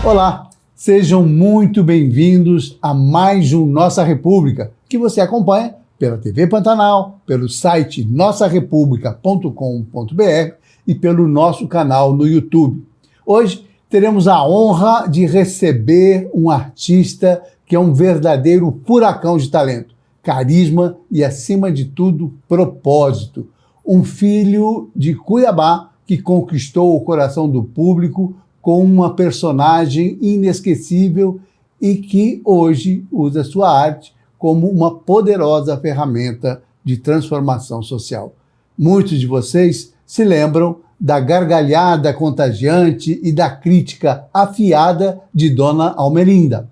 Olá, sejam muito bem-vindos a mais um Nossa República, que você acompanha pela TV Pantanal, pelo site nossarepublica.com.br e pelo nosso canal no YouTube. Hoje teremos a honra de receber um artista que é um verdadeiro furacão de talento, carisma e, acima de tudo, propósito. Um filho de Cuiabá que conquistou o coração do público com uma personagem inesquecível e que hoje usa sua arte como uma poderosa ferramenta de transformação social. Muitos de vocês se lembram da gargalhada contagiante e da crítica afiada de Dona Almerinda.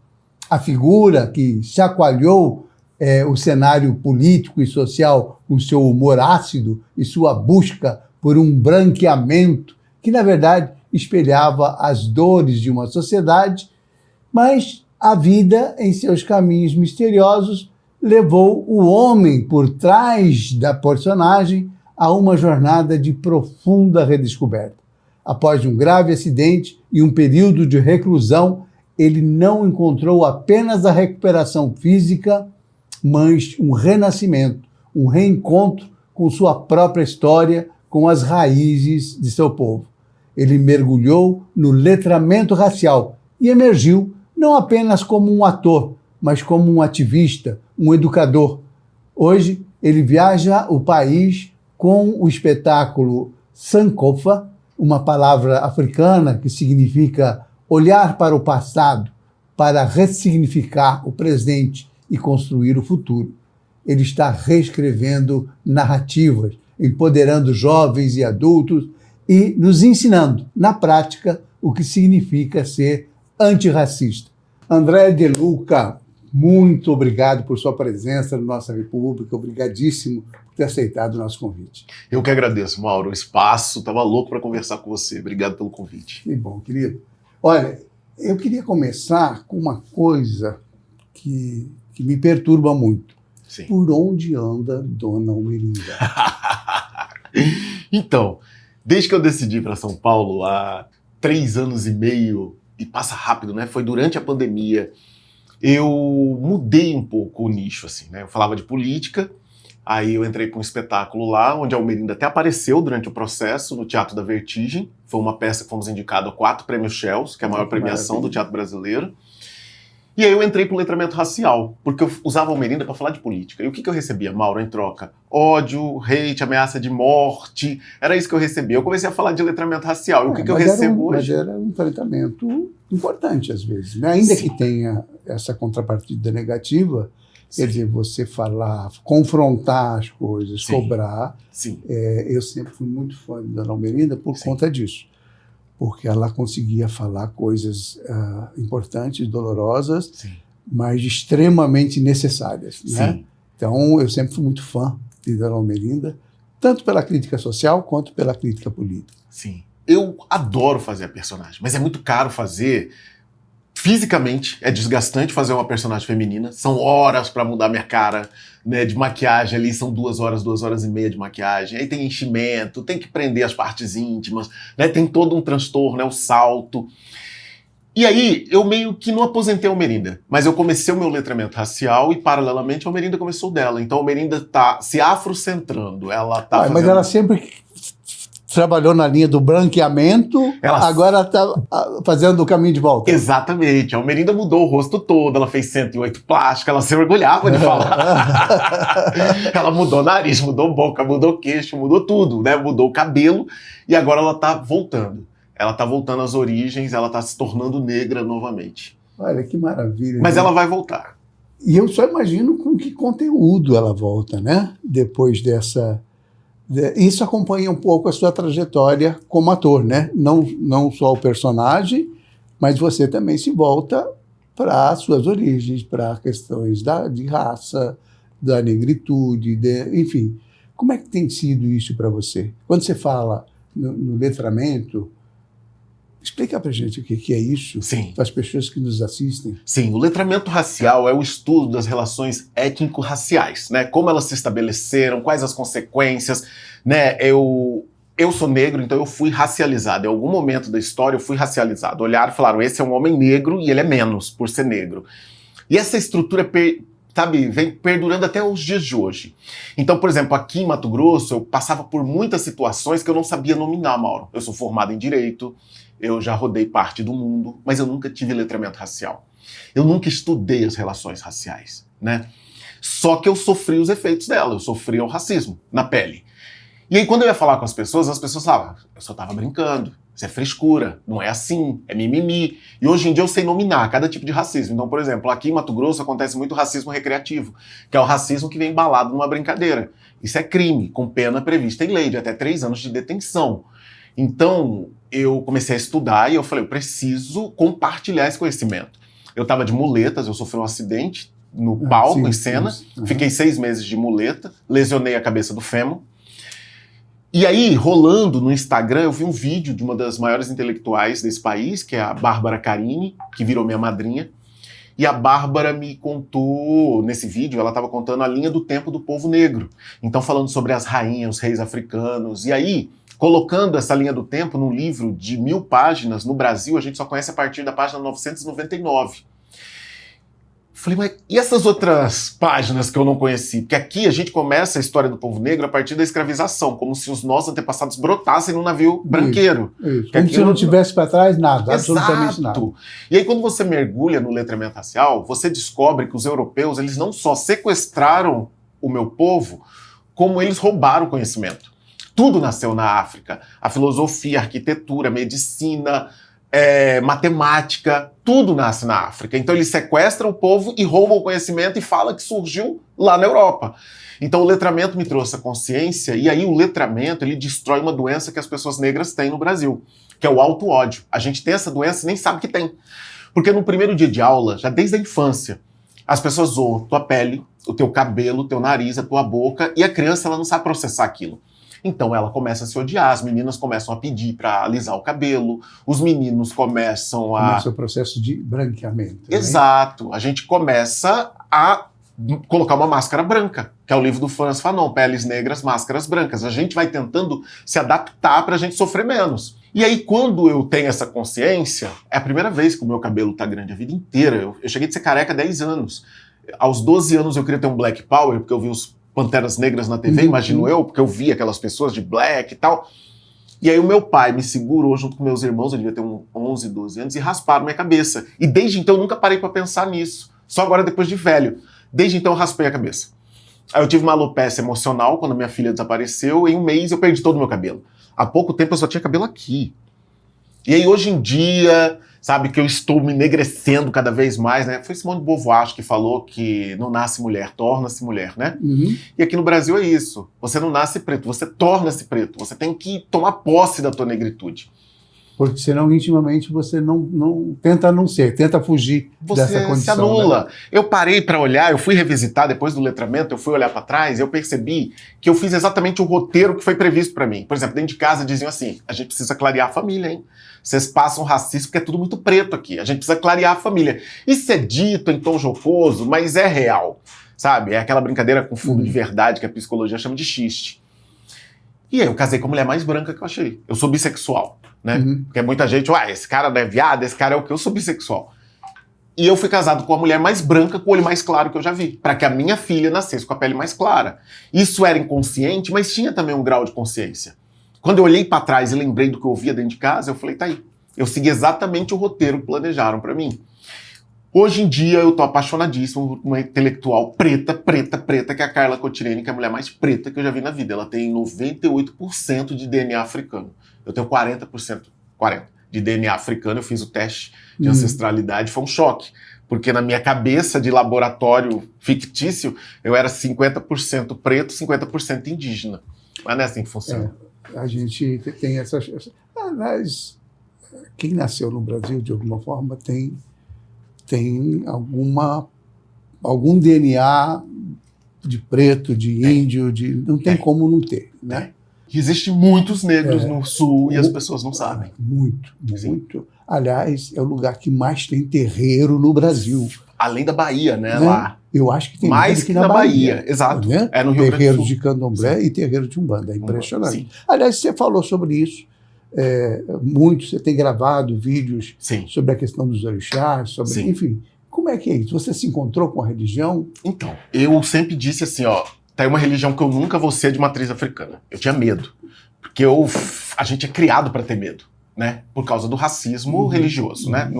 A figura que chacoalhou o cenário político e social com seu humor ácido e sua busca por um branqueamento que, na verdade, espelhava as dores de uma sociedade, mas a vida, em seus caminhos misteriosos, levou o homem por trás da personagem a uma jornada de profunda redescoberta. Após um grave acidente e um período de reclusão, ele não encontrou apenas a recuperação física, mas um renascimento, um reencontro com sua própria história, com as raízes de seu povo. Ele mergulhou no letramento racial e emergiu não apenas como um ator, mas como um ativista, um educador. Hoje, ele viaja o país com o espetáculo Sankofa, uma palavra africana que significa olhar para o passado, para ressignificar o presente e construir o futuro. Ele está reescrevendo narrativas, empoderando jovens e adultos e nos ensinando, na prática, o que significa ser antirracista. André De Luca, muito obrigado por sua presença na nossa República, obrigadíssimo por ter aceitado o nosso convite. Eu que agradeço, Mauro, o espaço, estava louco para conversar com você, obrigado pelo convite. Que bom, querido. Olha, eu queria começar com uma coisa que me perturba muito. Sim. Por onde anda Dona Almerinda? Então, desde que eu decidi ir para São Paulo há 3 anos e meio, e passa rápido, né? Foi durante a pandemia, eu mudei um pouco o nicho, assim, né? Eu falava de política, aí eu entrei para um espetáculo lá, onde a Almerinda até apareceu durante o processo, no Teatro da Vertigem. Foi uma peça que fomos indicados a 4 prêmios Shells, que é a maior premiação do teatro brasileiro. E aí eu entrei pro letramento racial, porque eu usava a Almerinda para falar de política. E o que eu recebia, Mauro, em troca? Ódio, hate, ameaça de morte. Era isso que eu recebia. Eu comecei a falar de letramento racial. E o que eu recebo hoje? Mas era um tratamento importante, às vezes, né? Ainda que tenha essa contrapartida negativa, quer dizer, você falar, confrontar as coisas, cobrar. Sim. Eu sempre fui muito fã da Dona Almerinda por conta disso. Porque ela conseguia falar coisas importantes, dolorosas, mas extremamente necessárias. Né? Então, eu sempre fui muito fã de Dona Almerinda, tanto pela crítica social quanto pela crítica política. Sim. Eu adoro fazer a personagem, mas é muito caro fazer. Fisicamente, é desgastante fazer uma personagem feminina. São horas para mudar minha cara, né, de maquiagem ali, são 2 horas, 2 horas e meia de maquiagem. Aí tem enchimento, tem que prender as partes íntimas, né, tem todo um transtorno, né, o salto. E aí, eu meio que não aposentei a Almerinda, mas eu comecei o meu letramento racial e, paralelamente, a Almerinda começou o dela. Então, a Almerinda está se afrocentrando. Ela tá Mas ela sempre trabalhou na linha do branqueamento, agora está fazendo o caminho de volta. Exatamente. A Almerinda mudou o rosto todo, ela fez 108 plástica, ela se orgulhava de falar. Ela mudou nariz, mudou boca, mudou queixo, mudou tudo, né? Mudou o cabelo e agora ela está voltando. Ela está voltando às origens, ela está se tornando negra novamente. Olha, que maravilha. Mas ela vai voltar. E eu só imagino com que conteúdo ela volta, né? Depois dessa... Isso acompanha um pouco a sua trajetória como ator, né? Não só o personagem, mas você também se volta para as suas origens, para questões de raça, da negritude, enfim. Como é que tem sido isso para você? Quando você fala no letramento, explica para a gente o que é isso, para as pessoas que nos assistem. Sim, o letramento racial é o estudo das relações étnico-raciais, né? Como elas se estabeleceram, quais as consequências, né? eu sou negro, então eu fui racializado. Em algum momento da história eu fui racializado. Olharam e falaram, esse é um homem negro e ele é menos por ser negro. E essa estrutura, sabe, vem perdurando até os dias de hoje. Então, por exemplo, aqui em Mato Grosso, eu passava por muitas situações que eu não sabia nominar, Mauro. Eu sou formado em Direito, eu já rodei parte do mundo, mas eu nunca tive letramento racial. Eu nunca estudei as relações raciais, né? Só que eu sofri os efeitos dela, eu sofri o racismo na pele. E aí, quando eu ia falar com as pessoas falavam, eu só tava brincando, isso é frescura, não é assim, é mimimi. E hoje em dia eu sei nominar cada tipo de racismo. Então, por exemplo, aqui em Mato Grosso acontece muito racismo recreativo, que é o racismo que vem embalado numa brincadeira. Isso é crime, com pena prevista em lei, de até 3 anos de detenção. Então, eu comecei a estudar e eu falei, eu preciso compartilhar esse conhecimento. Eu tava de muletas, eu sofri um acidente no palco, em cena, fiquei 6 meses de muleta, lesionei a cabeça do fêmur. E aí, rolando no Instagram, eu vi um vídeo de uma das maiores intelectuais desse país, que é a Bárbara Carini, que virou minha madrinha. E a Bárbara me contou, nesse vídeo, ela estava contando a linha do tempo do povo negro. Então, falando sobre as rainhas, os reis africanos. E aí, colocando essa linha do tempo num livro de 1000 páginas, no Brasil, a gente só conhece a partir da página 999. Falei, mas e essas outras páginas que eu não conheci? Porque aqui a gente começa a história do povo negro a partir da escravização, como se os nossos antepassados brotassem num navio branqueiro. Isso. Como se não tivesse para trás nada, Exato. Absolutamente nada. E aí quando você mergulha no letramento racial, você descobre que os europeus, eles não só sequestraram o meu povo, como eles roubaram o conhecimento. Tudo nasceu na África. A filosofia, a arquitetura, a medicina, matemática, tudo nasce na África. Então eles sequestram o povo e roubam o conhecimento e falam que surgiu lá na Europa. Então o letramento me trouxe a consciência, e aí o letramento, ele destrói uma doença que as pessoas negras têm no Brasil, que é o auto-ódio. A gente tem essa doença e nem sabe que tem. Porque no primeiro dia de aula, já desde a infância, as pessoas zoam tua pele, o teu cabelo, o teu nariz, a tua boca, e a criança ela não sabe processar aquilo. Então ela começa a se odiar, as meninas começam a pedir para alisar o cabelo, os meninos começam a... Começa o processo de branqueamento. Exato. Né? A gente começa a colocar uma máscara branca, que é o livro do Frantz Fanon, Peles Negras, Máscaras Brancas. A gente vai tentando se adaptar para a gente sofrer menos. E aí, quando eu tenho essa consciência, é a primeira vez que o meu cabelo tá grande a vida inteira. Eu cheguei de ser careca há 10 anos. Aos 12 anos eu queria ter um Black Power, porque eu vi os Panteras Negras na TV, imagino eu, porque eu vi aquelas pessoas de black e tal. E aí o meu pai me segurou junto com meus irmãos, eu devia ter uns 11, 12 anos, e rasparam minha cabeça. E desde então eu nunca parei para pensar nisso. Só agora depois de velho. Desde então eu raspei a cabeça. Aí eu tive uma alopecia emocional quando minha filha desapareceu, e em um mês eu perdi todo o meu cabelo. Há pouco tempo eu só tinha cabelo aqui. E aí hoje em dia, sabe, que eu estou me enegrecendo cada vez mais, né? Foi Simone de Beauvoir que falou que não nasce mulher, torna-se mulher, né? Uhum. E aqui no Brasil é isso. Você não nasce preto, você torna-se preto. Você tem que tomar posse da tua negritude. Porque senão, intimamente, você não tenta não ser, tenta fugir dessa condição. Você se anula. Né? Eu parei para olhar, eu fui revisitar depois do letramento, eu fui olhar para trás e eu percebi que eu fiz exatamente o roteiro que foi previsto para mim. Por exemplo, dentro de casa diziam assim, a gente precisa clarear a família, hein? Vocês passam racismo porque é tudo muito preto aqui. A gente precisa clarear a família. Isso é dito em tom jocoso, mas é real, sabe? É aquela brincadeira com fundo de verdade que a psicologia chama de xiste. E aí eu casei com a mulher mais branca que eu achei. Eu sou bissexual, né? Porque muita gente, esse cara não é viado, esse cara é o quê? Eu sou bissexual. E eu fui casado com a mulher mais branca, com o olho mais claro que eu já vi, para que a minha filha nascesse com a pele mais clara. Isso era inconsciente, mas tinha também um grau de consciência. Quando eu olhei para trás e lembrei do que eu ouvia dentro de casa, eu falei, tá aí. Eu segui exatamente o roteiro que planejaram para mim. Hoje em dia eu tô apaixonadíssimo por uma intelectual preta, que é a Carla Cotirene, que é a mulher mais preta que eu já vi na vida. Ela tem 98% de DNA africano. Eu tenho 40% de DNA africano. Eu fiz o teste de ancestralidade, foi um choque. Porque na minha cabeça de laboratório fictício, eu era 50% preto, 50% indígena. Mas não é assim que funciona. A gente tem essas... Mas quem nasceu no Brasil, de alguma forma, tem algum DNA de preto, de índio, não tem como não ter, né? Existem muitos negros no Sul e as pessoas não sabem. Muito. Aliás, é o lugar que mais tem terreiro no Brasil. Além da Bahia, né? Lá. Eu acho que tem mais que na Bahia. Exato. Né? É no Rio Grande do Terreiro Sul. de Candomblé Sim. e terreiro de Umbanda. É impressionante. Sim. Aliás, você falou sobre isso. Muito, você tem gravado vídeos Sim. sobre a questão dos orixás, Sim. enfim. Como é que é isso? Você se encontrou com a religião? Então, eu sempre disse assim, ó, tem uma religião que eu nunca vou ser de matriz africana. Eu tinha medo. Porque a gente é criado para ter medo, né? Por causa do racismo religioso, né?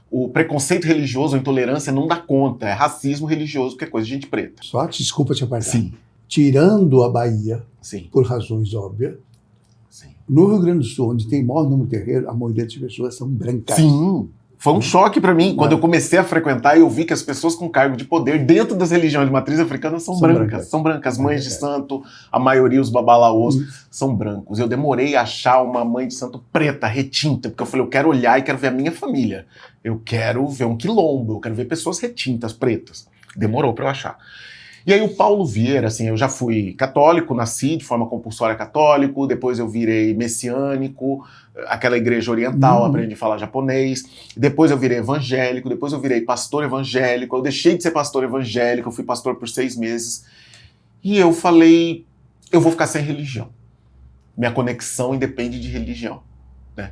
O preconceito religioso, a intolerância não dá conta. É racismo religioso, porque é coisa de gente preta. Só desculpa te apagar. Sim. Tirando a Bahia, Sim. por razões óbvias, Sim. no Rio Grande do Sul, onde tem maior número de terreiro, a maioria das pessoas são brancas. Sim. Foi um choque para mim. Quando eu comecei a frequentar, eu vi que as pessoas com cargo de poder dentro das religiões de matriz africana são brancas. São brancas. Mães de santo, a maioria, os babalaôs, são brancos. Eu demorei a achar uma mãe de santo preta, retinta, porque eu falei, eu quero olhar e quero ver a minha família. Eu quero ver um quilombo, eu quero ver pessoas retintas, pretas. Demorou para eu achar. E aí o Paulo Vieira, assim, eu já fui católico, nasci de forma compulsória católico, depois eu virei messiânico, aquela igreja oriental, aprendi a falar japonês, depois eu virei evangélico, depois eu virei pastor evangélico, eu deixei de ser pastor evangélico, eu fui pastor por 6 meses, e eu falei, eu vou ficar sem religião. Minha conexão independe de religião, né?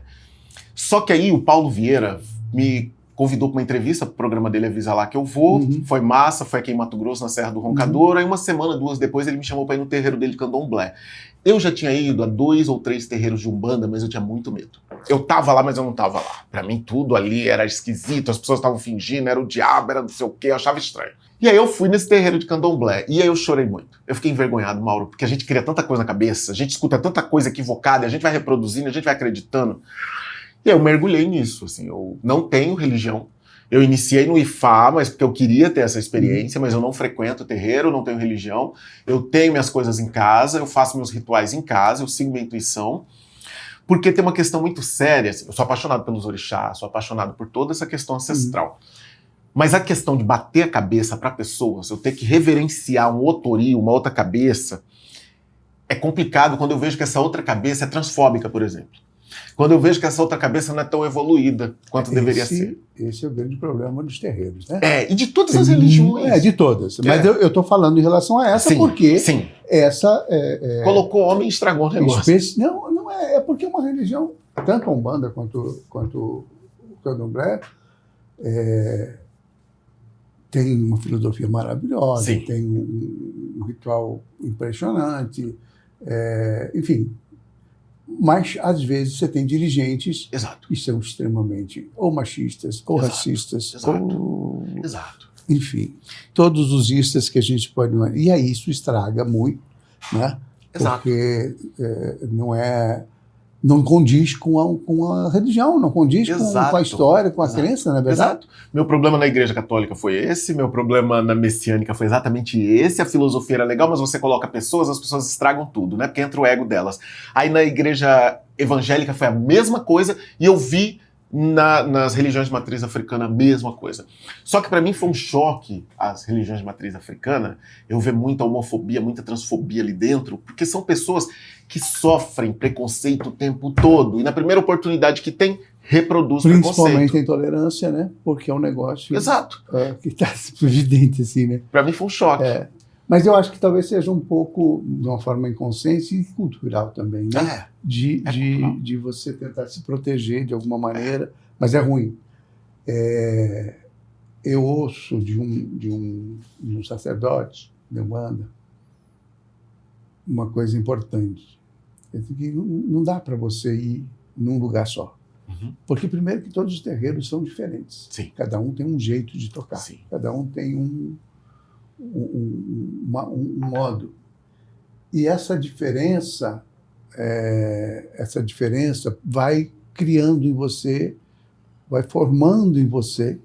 Só que aí o Paulo Vieira me convidou para uma entrevista, o programa dele Avisa Lá Que Eu Vou, foi massa, foi aqui em Mato Grosso, na Serra do Roncador, aí uma semana, 2 depois, ele me chamou para ir no terreiro dele de Candomblé. Eu já tinha ido a 2 ou 3 terreiros de Umbanda, mas eu tinha muito medo. Eu tava lá, mas eu não tava lá. Para mim, tudo ali era esquisito, as pessoas estavam fingindo, era o diabo, era não sei o quê, eu achava estranho. E aí eu fui nesse terreiro de Candomblé, e aí eu chorei muito. Eu fiquei envergonhado, Mauro, porque a gente cria tanta coisa na cabeça, a gente escuta tanta coisa equivocada, e a gente vai reproduzindo, a gente vai acreditando. E eu mergulhei nisso, assim, eu não tenho religião. Eu iniciei no IFA, mas porque eu queria ter essa experiência, mas eu não frequento terreiro, não tenho religião. Eu tenho minhas coisas em casa, eu faço meus rituais em casa, eu sigo minha intuição. Porque tem uma questão muito séria, assim, eu sou apaixonado pelos orixás, sou apaixonado por toda essa questão ancestral. Mas a questão de bater a cabeça para pessoas, eu ter que reverenciar um otori, uma outra cabeça, é complicado quando eu vejo que essa outra cabeça é transfóbica, por exemplo. Quando eu vejo que essa outra cabeça não é tão evoluída quanto deveria ser. Esse é o grande problema dos terreiros, né? E de todas as religiões. De todas. Mas eu estou falando em relação a essa porque essa... colocou homem e estragou o negócio. Não é. É porque uma religião, tanto a Umbanda quanto o Candomblé, tem uma filosofia maravilhosa, tem um ritual impressionante, enfim... Mas, às vezes, você tem dirigentes que são extremamente ou machistas, ou racistas, ou... Enfim, todos os istas que a gente pode... E aí isso estraga muito, né? Porque não condiz com a religião, não condiz com a história, com a crença, não é verdade? Meu problema na Igreja Católica foi esse, meu problema na Messiânica foi exatamente esse, a filosofia era legal, mas você coloca pessoas, as pessoas estragam tudo, né? Porque entra o ego delas. Aí na Igreja Evangélica foi a mesma coisa, e eu vi nas religiões de matriz africana a mesma coisa. Só que para mim foi um choque as religiões de matriz africana, eu ver muita homofobia, muita transfobia ali dentro, porque são pessoas que sofrem preconceito o tempo todo, e na primeira oportunidade que tem, reproduz preconceito. Principalmente a intolerância, né? Porque é um negócio que está evidente, assim, né? Para mim foi um choque. Mas eu acho que talvez seja um pouco, de uma forma inconsciente e cultural também, né? De você tentar se proteger de alguma maneira, mas é ruim. Eu ouço de um sacerdote de Umbanda uma coisa importante. Que não dá para você ir num lugar só. Porque, primeiro, que todos os terreiros são diferentes. Cada um tem um jeito de tocar. Cada um tem um modo. E essa diferença vai criando em você, vai formando em você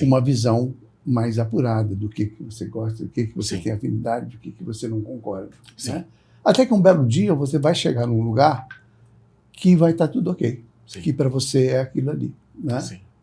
uma visão mais apurada do que você gosta, do que você tem afinidade, do que você não concorda. Né? Até que um belo dia você vai chegar num lugar que vai estar tudo ok, que para você é aquilo ali. Né?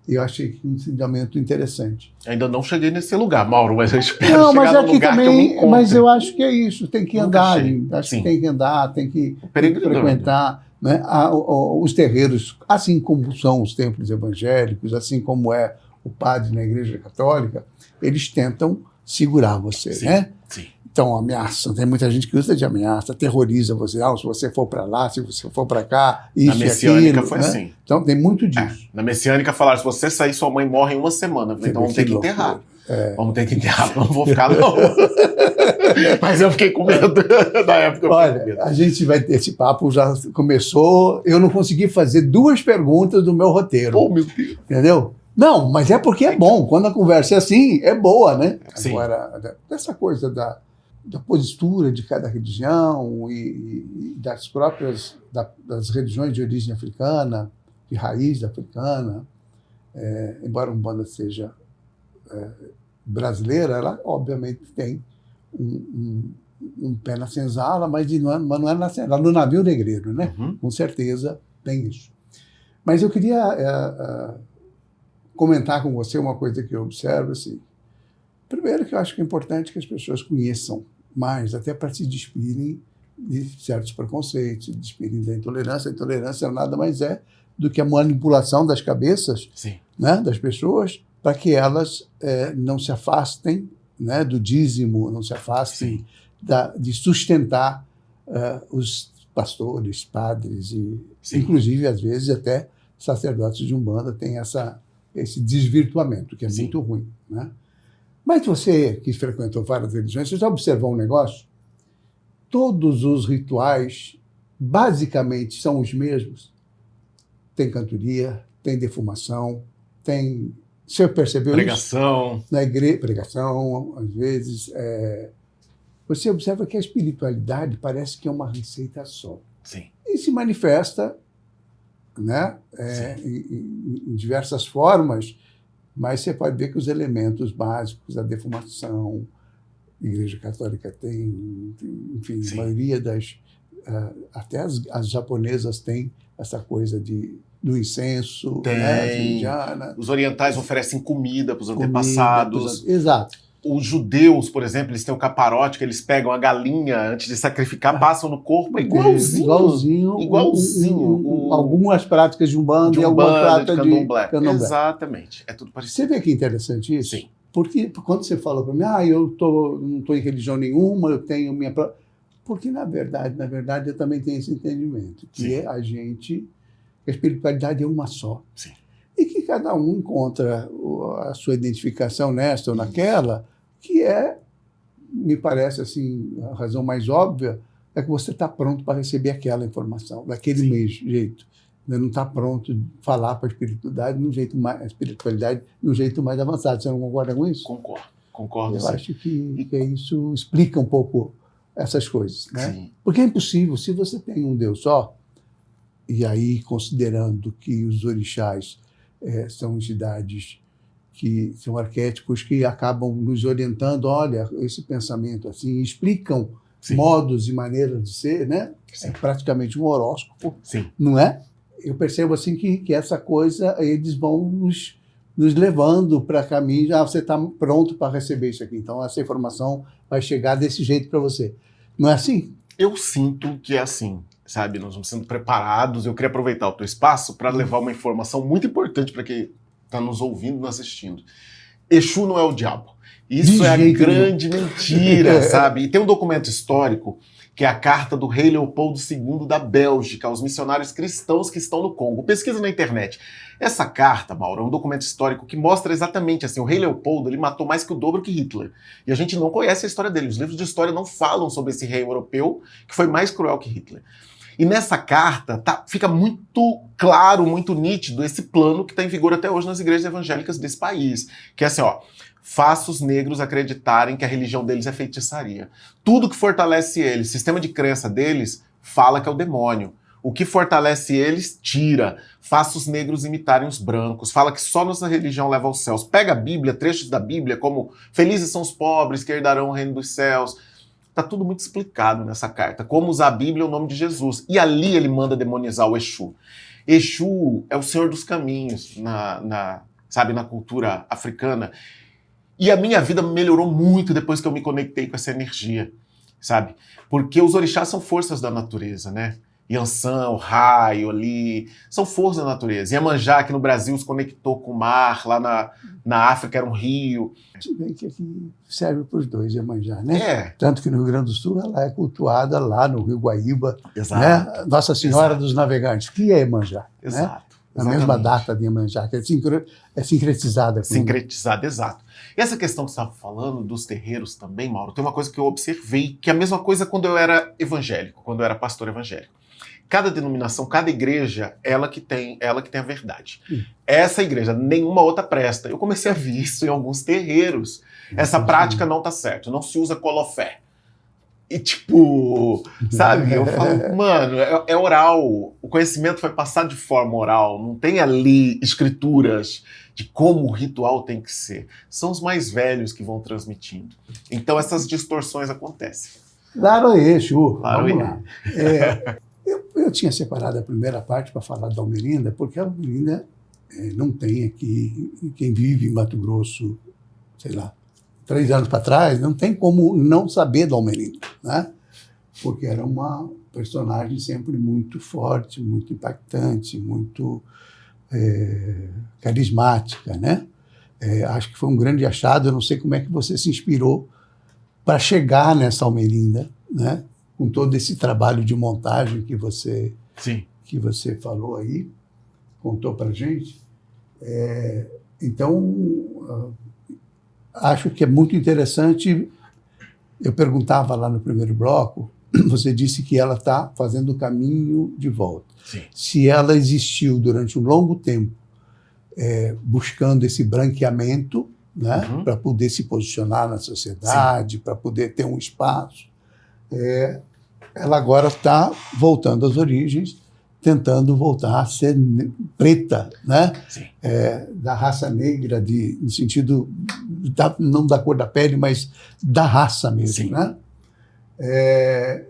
Eu achei um ensinamento interessante. Ainda não cheguei nesse lugar, Mauro, mas eu espero chegar no lugar também, que eu me encontro. Mas eu acho que é isso, tem que andar, que tem que andar, tem que frequentar, né? Os terreiros, assim como são os templos evangélicos, assim como é o padre na Igreja Católica, eles tentam segurar você, Sim, né? sim. Então, ameaça. Tem muita gente que usa de ameaça, terroriza você. Se você for para lá, se você for para cá, isso Na messiânica e aquilo, foi né? assim. Então, tem muito disso. Na messiânica falaram, se você sair, sua mãe morre em uma semana. Então vamos ter que enterrar. Vamos ter que enterrar, não vou ficar não. Mas eu fiquei com medo da época. Olha, a gente vai ter esse papo, já começou. Eu não consegui fazer 2 perguntas do meu roteiro. Oh, meu Deus. Entendeu? Não, mas é porque é bom. Quando a conversa é assim, é boa, né? Sim. Agora, dessa coisa da postura de cada religião e das próprias das religiões de origem africana, de raiz africana, embora a Umbanda seja brasileira, ela obviamente tem um pé na senzala, mas não é na senzala, no navio negreiro, né? Uhum. Com certeza tem isso. Mas eu queria comentar com você uma coisa que eu observo, assim. Primeiro, que eu acho que é importante que as pessoas conheçam mais, até para se despirem de certos preconceitos, se despirem da intolerância. A intolerância nada mais é do que a manipulação das cabeças, né, das pessoas, para que elas não se afastem, né, do dízimo, não se afastem de sustentar os pastores, padres e, inclusive, às vezes, até sacerdotes de Umbanda têm esse desvirtuamento, que é muito ruim, né? Mas você, que frequentou várias religiões, você já observou um negócio? Todos os rituais, basicamente, são os mesmos. Tem cantoria, tem defumação, tem... Você percebeu pregação. Isso? Na igreja, pregação, às vezes. Você observa que a espiritualidade parece que é uma receita só. Sim. E se manifesta, né, em diversas formas, mas você pode ver que os elementos básicos, a defumação, a Igreja Católica tem, enfim, a maioria das... até as japonesas têm essa coisa do incenso, né, indiana. Os orientais oferecem comida para os antepassados. Exato. Os judeus, por exemplo, eles têm um caparote que eles pegam a galinha antes de sacrificar, passam no corpo, igualzinho. Algumas práticas de Umbanda e algumas práticas de Candomblé. Exatamente. É tudo parecido. Você vê que interessante isso? Sim. Porque quando você falou para mim, eu não estou em religião nenhuma, eu tenho minha... Porque, na verdade, eu também tenho esse entendimento, que a espiritualidade é uma só. Sim. E que cada um encontra a sua identificação nesta ou naquela, que me parece assim, a razão mais óbvia é que você está pronto para receber aquela informação, daquele mesmo jeito. Não está pronto de falar para a espiritualidade de um jeito mais avançado. Você não concorda com isso? Concordo. Eu acho que isso explica um pouco essas coisas, né? Sim. Porque é impossível, se você tem um Deus só, e aí considerando que os orixás são entidades que são arquétipos que acabam nos orientando, olha, esse pensamento assim, explicam modos e maneiras de ser, né? Sim. É praticamente um horóscopo, Sim. não é? Eu percebo assim que essa coisa, eles vão nos levando para caminho, você está pronto para receber isso aqui, então essa informação vai chegar desse jeito para você. Não é assim? Eu sinto que é assim, sabe? Nós vamos sendo preparados. Eu queria aproveitar o teu espaço para levar uma informação muito importante para quem está nos ouvindo, nos assistindo. Exu não é o diabo. Isso é a grande mentira, sabe? E tem um documento histórico que é a carta do rei Leopoldo II da Bélgica aos missionários cristãos que estão no Congo. Pesquisa na internet. Essa carta, Mauro, é um documento histórico que mostra exatamente assim, o rei Leopoldo, ele matou mais que o dobro que Hitler. E a gente não conhece a história dele. Os livros de história não falam sobre esse rei europeu que foi mais cruel que Hitler. E nessa carta fica muito claro, muito nítido esse plano que está em vigor até hoje nas igrejas evangélicas desse país. Que é assim, faça os negros acreditarem que a religião deles é feitiçaria. Tudo que fortalece eles, sistema de crença deles, fala que é o demônio. O que fortalece eles, tira. Faça os negros imitarem os brancos. Fala que só nossa religião leva aos céus. Pega a Bíblia, trechos da Bíblia, como felizes são os pobres que herdarão o reino dos céus. Está tudo muito explicado nessa carta. Como usar a Bíblia e o nome de Jesus. E ali ele manda demonizar o Exu. Exu é o senhor dos caminhos na cultura africana. E a minha vida melhorou muito depois que eu me conectei com essa energia, sabe? Porque os orixás são forças da natureza, né? Yansan, o raio ali, são forças da natureza. Iemanjá, que no Brasil se conectou com o mar, lá na África era um rio. Se bem que aqui serve para os dois, Iemanjá, né? É. Tanto que no Rio Grande do Sul ela é cultuada lá no Rio Guaíba, Exato. né? Nossa Senhora dos Navegantes, que é Iemanjá. Exato. Né? A mesma data de Iemanjá, que é sincretizada. Sincretizada, exato. E essa questão que você estava falando dos terreiros também, Mauro, tem uma coisa que eu observei, que é a mesma coisa quando eu era evangélico, quando eu era pastor evangélico. Cada denominação, cada igreja, ela que tem a verdade. Essa igreja, nenhuma outra presta. Eu comecei a ver isso em alguns terreiros. Essa prática não tá certo, não se usa colofé. E tipo, sabe? Eu falo, mano, é oral. O conhecimento foi passado de forma oral. Não tem ali escrituras de como o ritual tem que ser. São os mais velhos que vão transmitindo. Então essas distorções acontecem. Claro, Exu. Claro, vamos lá. Eu tinha separado a primeira parte para falar da Almerinda, porque a Almerinda não tem aqui, quem vive em Mato Grosso, sei lá, 3 anos para trás, não tem como não saber da Almerinda, né? Porque era uma personagem sempre muito forte, muito impactante, muito carismática, né? Acho que foi um grande achado, eu não sei como é que você se inspirou para chegar nessa Almerinda, né? Com todo esse trabalho de montagem que você falou aí, contou para a gente. Então, acho que é muito interessante. Eu perguntava lá no primeiro bloco, você disse que ela está fazendo o caminho de volta. Sim. Se ela existiu durante um longo tempo, buscando esse branqueamento, né, para poder se posicionar na sociedade, para poder ter um espaço, ela agora está voltando às origens, tentando voltar a ser preta, né? Da raça negra, no sentido não da cor da pele, mas da raça mesmo. Sim. Né?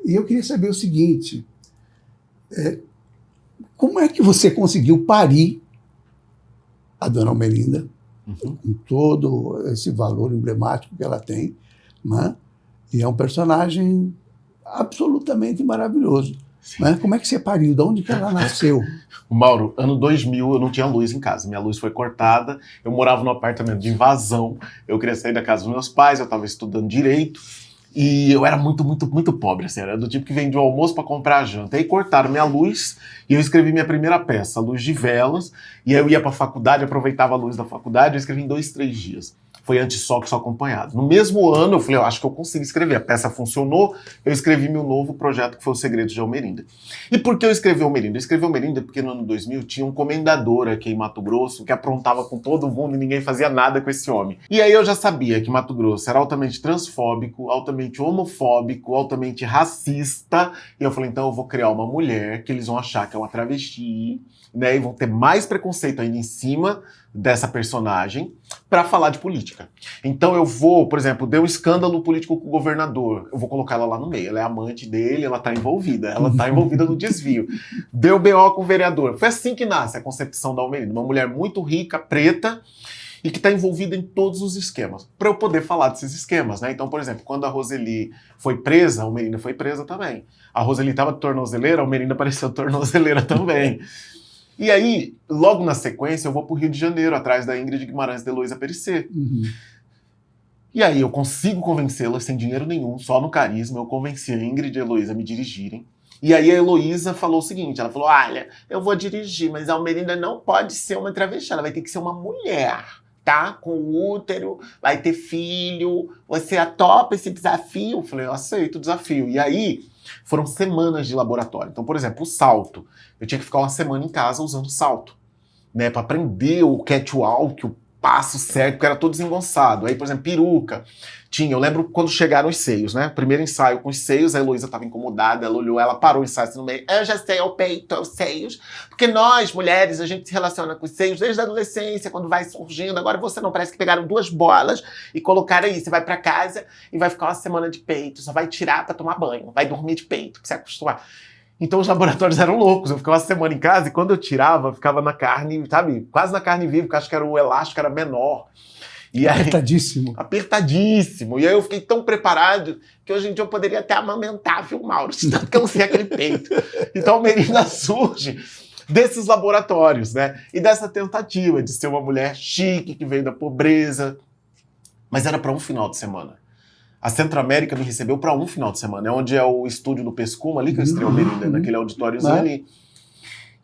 E eu queria saber o seguinte, como é que você conseguiu parir a Dona Almerinda, com todo esse valor emblemático que ela tem, né? E é um personagem absolutamente maravilhoso. Né? Como é que você pariu? De onde que ela nasceu? Mauro, ano 2000 eu não tinha luz em casa. Minha luz foi cortada. Eu morava num apartamento de invasão. Eu queria sair da casa dos meus pais. Eu estava estudando direito. E eu era muito, muito, muito pobre. Assim, era do tipo que vendia o almoço para comprar a janta. Aí cortaram minha luz e eu escrevi minha primeira peça, Luz de Velas. E aí eu ia para a faculdade, aproveitava a luz da faculdade. Eu escrevi em 2, 3 dias. Foi Anti-Sol, só acompanhado. No mesmo ano, eu falei, eu acho que eu consigo escrever. A peça funcionou, eu escrevi meu novo projeto, que foi O Segredo de Almerinda. E por que eu escrevi Almerinda? Eu escrevi Almerinda porque no ano 2000 tinha um comendador aqui em Mato Grosso que aprontava com todo mundo e ninguém fazia nada com esse homem. E aí eu já sabia que Mato Grosso era altamente transfóbico, altamente homofóbico, altamente racista. E eu falei, então eu vou criar uma mulher que eles vão achar que é uma travesti, né? E vão ter mais preconceito ainda em cima dessa personagem para falar de política. Então eu vou, por exemplo, deu um escândalo político com o governador, eu vou colocar ela lá no meio, ela é amante dele, ela tá envolvida no desvio. Deu BO com o vereador. Foi assim que nasce a concepção da Almerinda, uma mulher muito rica, preta, e que está envolvida em todos os esquemas, para eu poder falar desses esquemas, né? Então, por exemplo, quando a Roseli foi presa, a Almerinda foi presa também. A Roseli estava de tornozeleira, a Almerinda apareceu tornozeleira também. E aí, logo na sequência, eu vou para o Rio de Janeiro, atrás da Ingrid Guimarães de Heloísa Périssé. E aí eu consigo convencê-las sem dinheiro nenhum, só no carisma, eu convenci a Ingrid e a Heloísa a me dirigirem. E aí a Heloísa falou o seguinte, ela falou, olha, eu vou dirigir, mas a Almerinda não pode ser uma travesti, ela vai ter que ser uma mulher, tá? Com útero, vai ter filho, você topa esse desafio? Eu falei, eu aceito o desafio. E aí foram semanas de laboratório. Então, por exemplo, o salto. Eu tinha que ficar uma semana em casa usando salto, né? Para aprender o catwalk, o passo certo, porque era todo desengonçado. Aí, por exemplo, peruca. Eu lembro quando chegaram os seios, né? Primeiro ensaio com os seios, a Heloísa estava incomodada, ela olhou, ela parou o ensaio assim no meio. Eu já sei, é o peito, é os seios. Porque nós, mulheres, a gente se relaciona com os seios desde a adolescência, quando vai surgindo. Agora você não, parece que pegaram 2 bolas e colocaram aí. Você vai pra casa e vai ficar uma semana de peito, só vai tirar pra tomar banho, vai dormir de peito, pra se acostumar. Então os laboratórios eram loucos, eu ficava uma semana em casa e quando eu tirava, ficava na carne, sabe, quase na carne viva, porque acho que era o elástico era menor. E aí, apertadíssimo. Apertadíssimo. E aí eu fiquei tão preparado que hoje em dia eu poderia até amamentar, viu, Mauro? Tanto que eu não sei aquele peito. Então a Melinda surge desses laboratórios, né? E dessa tentativa de ser uma mulher chique, que veio da pobreza. Mas era para um final de semana. A Centro-América me recebeu para um final de semana. É onde é o estúdio do Pescuma, ali que eu estrei o Melinda, naquele auditóriozão ali.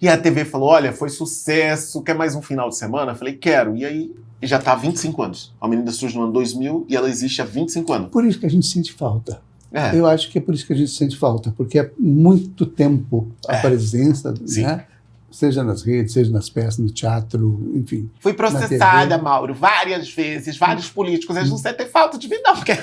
E a TV falou, olha, foi sucesso, quer mais um final de semana? Eu falei, quero. E aí, já tá há 25 anos. A Melinda surge no ano 2000 e ela existe há 25 anos. Por isso que a gente sente falta. Eu acho que é por isso que a gente sente falta, porque é muito tempo a presença, né? Seja nas redes, seja nas peças, no teatro, enfim. Fui processada, Mauro, várias vezes, vários políticos. Eles não sentem falta de mim, não, porque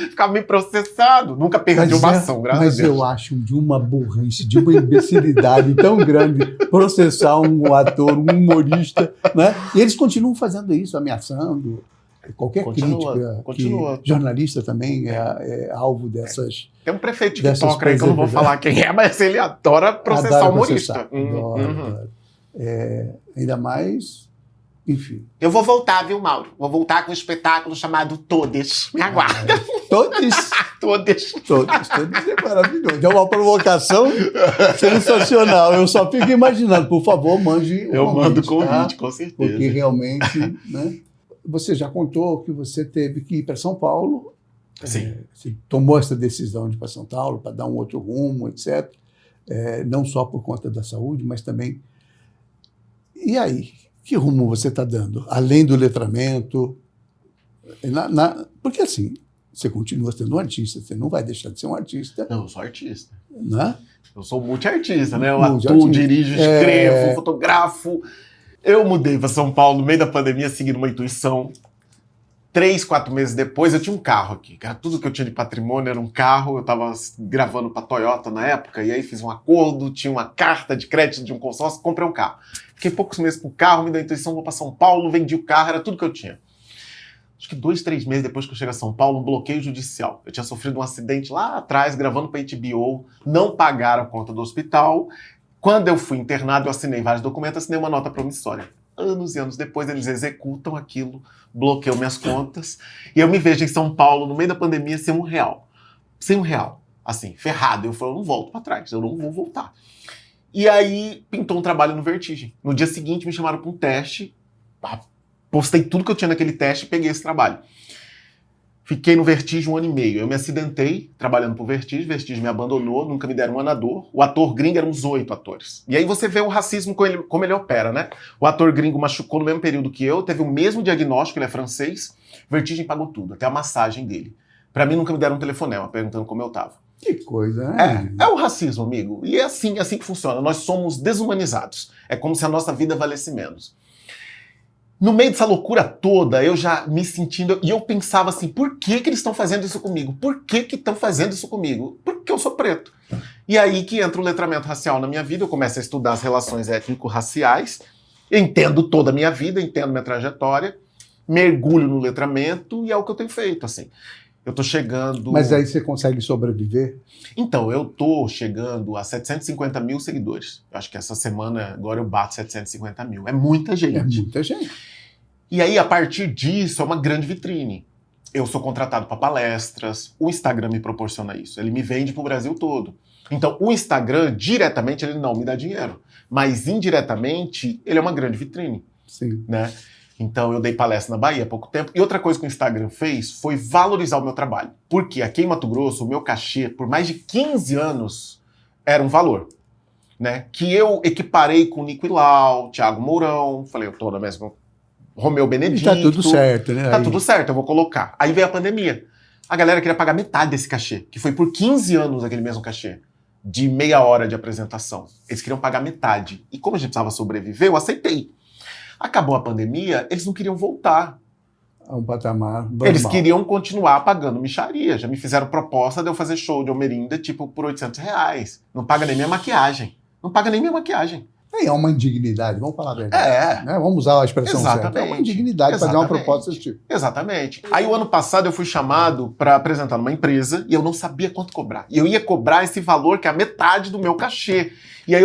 ficava me processando. Nunca perdi uma ação, graças a Deus. Mas eu acho de uma burrice, de uma imbecilidade tão grande processar um ator, um humorista, né? E eles continuam fazendo isso, ameaçando. Qualquer crítica. Continua. Jornalista também é alvo dessas. Tem um prefeito de TikTok aí que eu não vou falar quem é, mas ele adora processar humorista. Adora. Ainda mais, enfim. Eu vou voltar, viu, Mauro? Vou voltar com um espetáculo chamado Todes. Me aguarda. Todes? Todes é maravilhoso. É uma provocação sensacional. Eu só fico imaginando. Por favor, mande Eu mando convite, com certeza. Porque realmente, né? Você já contou que você teve que ir para São Paulo. Sim. Você tomou essa decisão de ir para São Paulo para dar um outro rumo, etc. Não só por conta da saúde, mas também... E aí? Que rumo você está dando? Além do letramento? Porque assim, você continua sendo um artista, você não vai deixar de ser um artista. Não, eu sou artista. Né? Eu sou multiartista, né? Eu atuo, dirijo, escrevo, fotografo. Eu mudei para São Paulo no meio da pandemia, seguindo uma intuição. 3, 4 meses depois, eu tinha um carro aqui. Tudo que eu tinha de patrimônio era um carro. Eu estava gravando para a Toyota na época, e aí fiz um acordo, tinha uma carta de crédito de um consórcio, comprei um carro. Fiquei poucos meses com o carro, me deu a intuição, vou para São Paulo, vendi o carro, era tudo que eu tinha. Acho que 2, 3 meses depois que eu cheguei a São Paulo, um bloqueio judicial. Eu tinha sofrido um acidente lá atrás, gravando para a HBO, não pagaram a conta do hospital. Quando eu fui internado, eu assinei vários documentos, assinei uma nota promissória. Anos e anos depois, eles executam aquilo, bloqueiam minhas contas, e eu me vejo em São Paulo, no meio da pandemia, sem R$1. Sem R$1. Assim, ferrado. Eu falei, eu não volto para trás, eu não vou voltar. E aí, pintou um trabalho no Vertigem. No dia seguinte, me chamaram para um teste, postei tudo que eu tinha naquele teste e peguei esse trabalho. Fiquei no Vertigem 1 ano e meio. Eu me acidentei trabalhando pro Vertigem me abandonou, nunca me deram um anador. O ator gringo eram uns 8 atores. E aí você vê o racismo como ele opera, né? O ator gringo machucou no mesmo período que eu, teve o mesmo diagnóstico, ele é francês. Vertigem pagou tudo, até a massagem dele. Pra mim nunca me deram um telefonema perguntando como eu tava. Que coisa, né? É o racismo, amigo. E é assim que funciona. Nós somos desumanizados. É como se a nossa vida valesse menos. No meio dessa loucura toda, eu já me sentindo... E eu pensava assim, por que eles estão fazendo isso comigo? Por que estão fazendo isso comigo? Porque eu sou preto. E aí que entra o letramento racial na minha vida, eu começo a estudar as relações étnico-raciais, entendo toda a minha vida, entendo minha trajetória, mergulho no letramento e é o que eu tenho feito, assim. Eu tô chegando... Mas aí você consegue sobreviver? Então, eu tô chegando a 750 mil seguidores. Eu acho que essa semana, agora eu bato 750 mil. É muita gente. É muita gente. E aí, a partir disso, é uma grande vitrine. Eu sou contratado para palestras, o Instagram me proporciona isso. Ele me vende pro Brasil todo. Então, o Instagram, diretamente, ele não me dá dinheiro. Mas, indiretamente, ele é uma grande vitrine. Sim. Né? Então, eu dei palestra na Bahia há pouco tempo. E outra coisa que o Instagram fez foi valorizar o meu trabalho. Porque aqui em Mato Grosso, o meu cachê, por mais de 15 anos, era um valor. Né? Que eu equiparei com o Nico Ilau, Thiago Mourão. Falei, eu tô na mesma... Romeu Benedito. E tá tudo certo, né? Tá tudo certo, eu vou colocar. Aí veio a pandemia. A galera queria pagar metade desse cachê, que foi por 15 anos aquele mesmo cachê, de meia hora de apresentação. Eles queriam pagar metade. E como a gente precisava sobreviver, eu aceitei. Acabou a pandemia, eles não queriam voltar a um patamar normal. Eles queriam continuar pagando mixaria. Já me fizeram proposta de eu fazer show de Almerinda, tipo, por R$800. Não paga nem minha maquiagem. Não paga nem minha maquiagem. É uma indignidade, vamos falar a verdade. Né? Vamos usar a expressão certa. É uma indignidade fazer uma proposta desse tipo. Exatamente. Aí, o ano passado, eu fui chamado para apresentar numa empresa e eu não sabia quanto cobrar. E eu ia cobrar esse valor, que é a metade do meu cachê. E aí,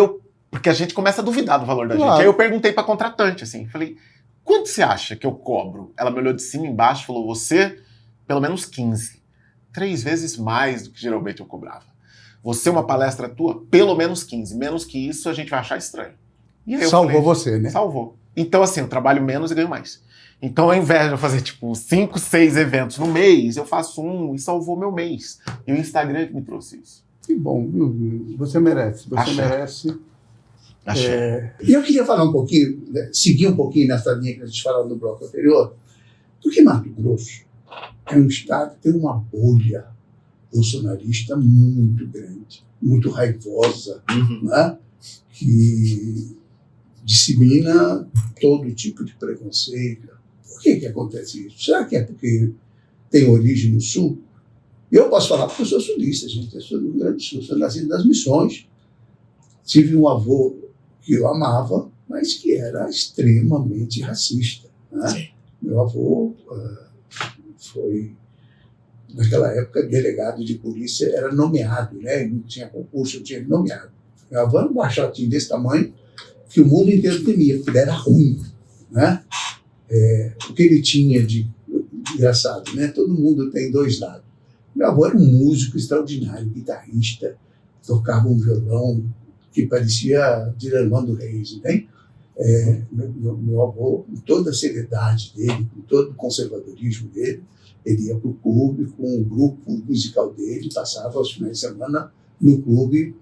porque a gente começa a duvidar do valor da gente. Aí eu perguntei para contratante, assim, falei, quanto você acha que eu cobro? Ela me olhou de cima e embaixo e falou, você, pelo menos 15. 3 vezes mais do que geralmente eu cobrava. Você, uma palestra tua, pelo menos 15. Menos que isso, a gente vai achar estranho. E aí Salvou você, né? Salvou. Então, assim, eu trabalho menos e ganho mais. Então, ao invés de eu fazer, 5, 6 eventos no mês, eu faço um e salvou meu mês. E o Instagram que me trouxe isso. Que bom, você merece. Você Achei. merece. Achei. E eu queria falar um pouquinho, seguir um pouquinho nessa linha que a gente falou no bloco anterior, porque Mato Grosso é um estado que tem uma bolha bolsonarista muito grande, muito raivosa, né? Que dissemina todo tipo de preconceito. Por que acontece isso? Será que é porque tem origem no Sul? Eu posso falar porque eu sou sulista, gente. Eu sou do Rio Grande do Sul, sou nascido nas Missões. Tive um avô que eu amava, mas que era extremamente racista, né? Meu avô foi, naquela época, delegado de polícia, era nomeado, né? Não tinha concurso, não tinha nomeado. Meu avô era um baixotinho desse tamanho que o mundo inteiro temia, porque ele era ruim, né? O que ele tinha de engraçado, né? Todo mundo tem dois lados. Meu avô era um músico extraordinário, guitarrista, tocava um violão que parecia de Armando Reis, entende? Meu avô, com toda a seriedade dele, com todo o conservadorismo dele, ele ia para o clube com o grupo musical dele, passava os finais de semana no clube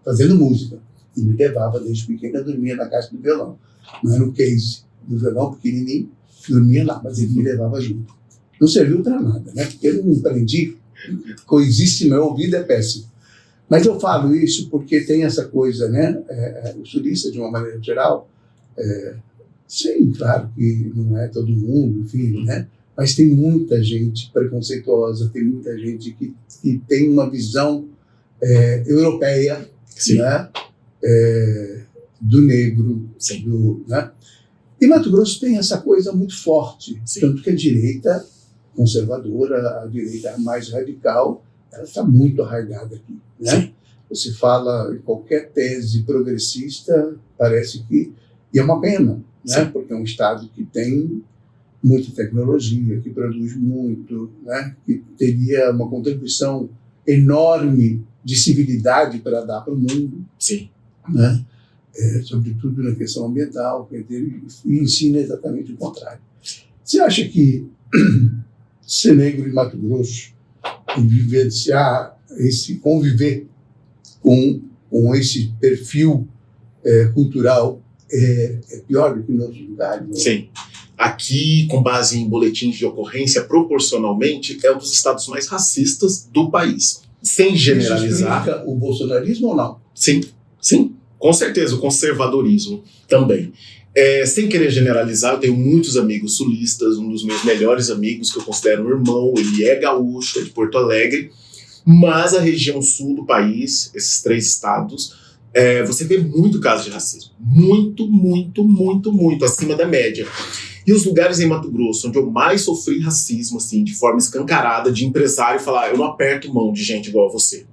fazendo música. E me levava desde pequena, dormia na caixa do violão. Não era o case do violão pequenininho, dormia lá, mas ele me levava junto. Não serviu para nada, né? Porque eu não aprendi, coexiste, meu ouvido é péssimo. Mas eu falo isso porque tem essa coisa, né? O sulista, de uma maneira geral, sim, claro que não é todo mundo, enfim, né? Mas tem muita gente preconceituosa, tem muita gente que tem uma visão europeia, né? Do negro, né? E Mato Grosso tem essa coisa muito forte, tanto que a direita conservadora, a direita mais radical, ela está muito arraigada aqui, né? Você fala em qualquer tese progressista, parece que... E é uma pena, né? Porque é um estado que tem muita tecnologia, que produz muito, né? Que teria uma contribuição enorme de civilidade para dar para o mundo, né? Sobretudo na questão ambiental, e ensina exatamente o contrário. Você acha que ser negro em Mato Grosso e vivenciar conviver com esse perfil cultural é pior do que em outros lugares? Não? Sim. Aqui, com base em boletins de ocorrência, proporcionalmente, é um dos estados mais racistas do país. Sem generalizar. Isso explica o bolsonarismo ou não? Sim, com certeza, o conservadorismo também. Sem querer generalizar, eu tenho muitos amigos sulistas, um dos meus melhores amigos, que eu considero um irmão, ele é gaúcho, é de Porto Alegre, mas a região sul do país, esses 3 estados, você vê muito caso de racismo. Muito, muito, muito, muito acima da média. E os lugares em Mato Grosso onde eu mais sofri racismo, assim, de forma escancarada, de empresário falar, eu não aperto mão de gente igual a você,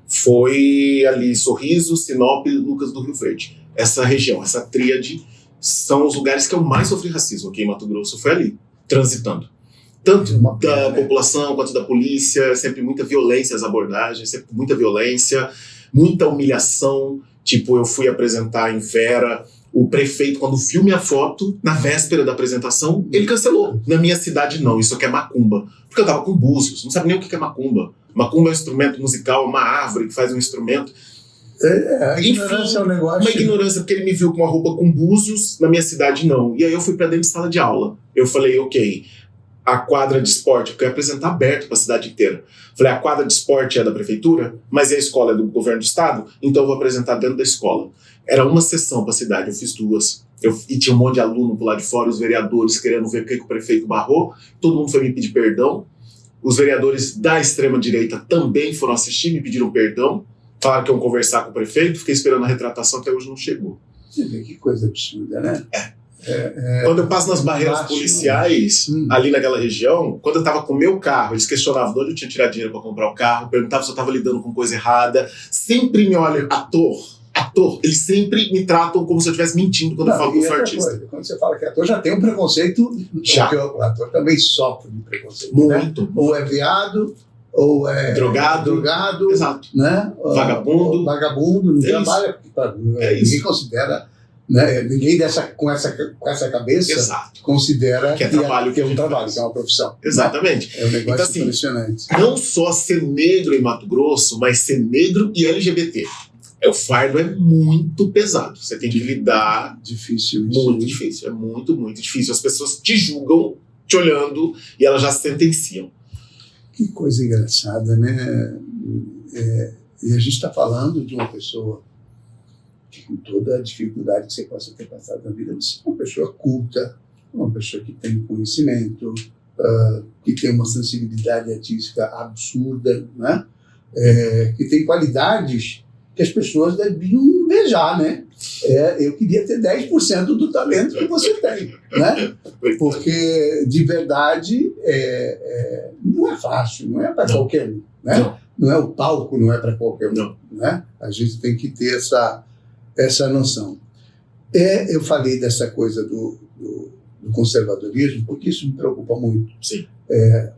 foi ali Sorriso, Sinop e Lucas do Rio Verde. Essa região, essa tríade, são os lugares que eu mais sofri racismo aqui em Mato Grosso, foi ali, transitando. Tanto da população quanto da polícia, sempre muita violência, as abordagens, sempre muita violência, muita humilhação. Tipo, eu fui apresentar em Vera, o prefeito, quando viu minha foto, na véspera da apresentação, ele cancelou. Na minha cidade, não, isso aqui é macumba. Porque eu tava com búzios, não sabe nem o que é macumba. Macumba é um instrumento musical, uma árvore que faz um instrumento. A ignorância é um negócio. Uma ignorância, porque ele me viu com uma roupa com búzios, na minha cidade não. E aí eu fui pra dentro de sala de aula. Eu falei, ok, a quadra de esporte, porque eu ia apresentar aberto pra cidade inteira. Falei, a quadra de esporte é da prefeitura, mas a escola é do governo do estado, então eu vou apresentar dentro da escola. Era uma sessão pra cidade, eu fiz 2. E tinha um monte de aluno por lá de fora, os vereadores querendo ver o que o prefeito barrou, todo mundo foi me pedir perdão. Os vereadores da extrema-direita também foram assistir, me pediram perdão, falaram que iam conversar com o prefeito, fiquei esperando a retratação, até hoje não chegou. Você vê que coisa absurda, né? Quando eu passo nas barreiras policiais, ali naquela região, quando eu tava com o meu carro, eles questionavam de onde eu tinha tirado dinheiro para comprar o carro, perguntavam se eu tava lidando com coisa errada, sempre me olham, ator, ator, eles sempre me tratam como se eu estivesse mentindo quando eu falo que eu sou artista. Coisa, quando você fala que é ator, já tem um preconceito, Já. porque o ator também sofre de preconceito, né? Muito. Ou é viado, ou é drogado, Exato. né? Vagabundo. Vagabundo, não É trabalha, porque ninguém isso. considera, né? Ninguém com essa cabeça Exato. considera Que é trabalho, que é que a um gente trabalho, faz. que é uma profissão. Exatamente. Né? É um negócio Então, assim, impressionante. Não só ser negro em Mato Grosso, mas ser negro e LGBT. O fardo é muito pesado. Você tem que lidar. Difícil isso. Muito difícil. É muito, muito difícil. As pessoas te julgam, te olhando, e elas já sentenciam. Que coisa engraçada, né? E a gente está falando de uma pessoa que, com toda a dificuldade que você possa ter passado na vida, você é uma pessoa culta, uma pessoa que tem conhecimento, que tem uma sensibilidade artística absurda, né? Que tem qualidades que as pessoas deviam invejar, né? Eu queria ter 10% do talento que você tem, né? Porque, de verdade, não é fácil, não é para qualquer um, né? Não é o palco, não é para qualquer um, né? A gente tem que ter essa noção. Eu falei dessa coisa do conservadorismo, porque isso me preocupa muito. Sim.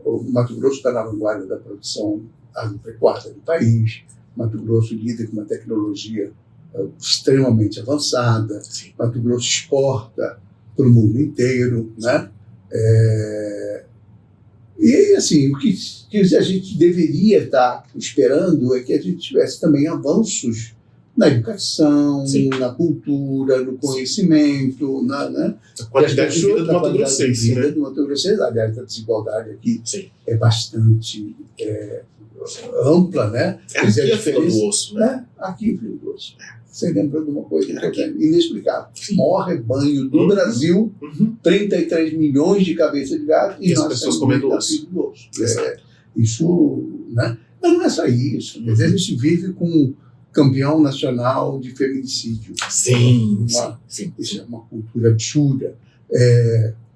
O Mato Grosso está na vanguarda da produção agropecuária do país. Mato Grosso lida com uma tecnologia extremamente avançada. Sim. Mato Grosso exporta para o mundo inteiro, né? E assim, o que a gente deveria estar esperando é que a gente tivesse também avanços na educação, Sim. na cultura, no conhecimento, né? A qualidade de vida do Mato Grossense, né? Do Mato Grossense. Aliás, a desigualdade aqui Sim. é bastante ampla, né? Aqui é fila do osso, né? Aqui é fila do osso. Você lembra de uma coisa inexplicável? O maior rebanho do Uhum. Brasil, Uhum. 33 milhões de cabeças de gado, E as nós pessoas temos comendo muita osso. fila do osso. Exato. Isso, né? Mas não é só isso. Quer dizer, a gente vive com um campeão nacional de feminicídio. Sim. Sim. Isso é uma cultura absurda.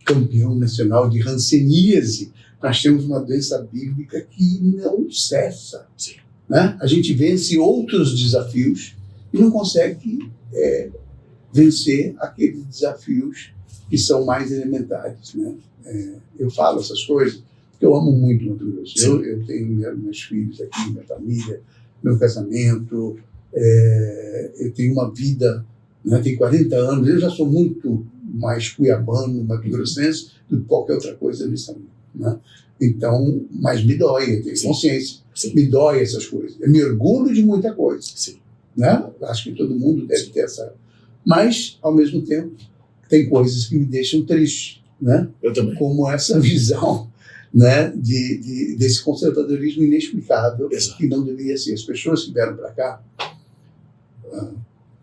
Campeão nacional de hanseníase. Nós temos uma doença bíblica que não cessa. Sim. Né? A gente vence outros desafios e não consegue vencer aqueles desafios que são mais elementares. Né? Eu falo essas coisas porque eu amo muito o Mato Grosso. Eu tenho meus filhos aqui, minha família, meu casamento, eu tenho uma vida, né? Tenho 40 anos, eu já sou muito mais cuiabano, mato-grossense, do que qualquer outra coisa nesse mundo. Né? Então, mas me dói, eu tenho consciência, me dói essas coisas. Eu me orgulho de muita coisa. Sim. Né? Acho que todo mundo deve ter essa. Mas, ao mesmo tempo, tem coisas que me deixam triste. Né? Eu também. Como essa visão, né, desse conservadorismo inexplicável. Exato. Que não deveria ser. As pessoas que vieram para cá,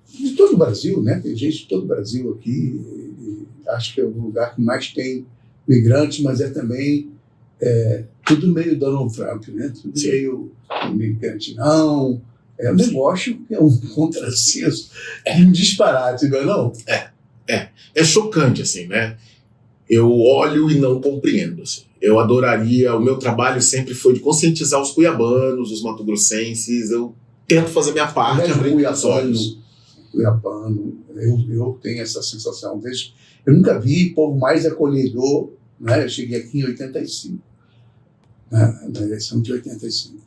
de todo o Brasil, né? Tem gente de todo o Brasil aqui, e acho que é o lugar que mais tem migrantes, mas é também tudo meio Donald Trump, né? Tudo meio cantinão. É um negócio que é um contrassenso, um disparate, não é não? É chocante, assim, né? Eu olho e não compreendo, assim. Eu adoraria, o meu trabalho sempre foi de conscientizar os cuiabanos, os mato-grossenses, eu tento fazer minha parte, abrir os olhos. Cuiabano, eu tenho essa sensação. Eu nunca vi povo mais acolhedor, né? Eu cheguei aqui em 85, na eleição de 85.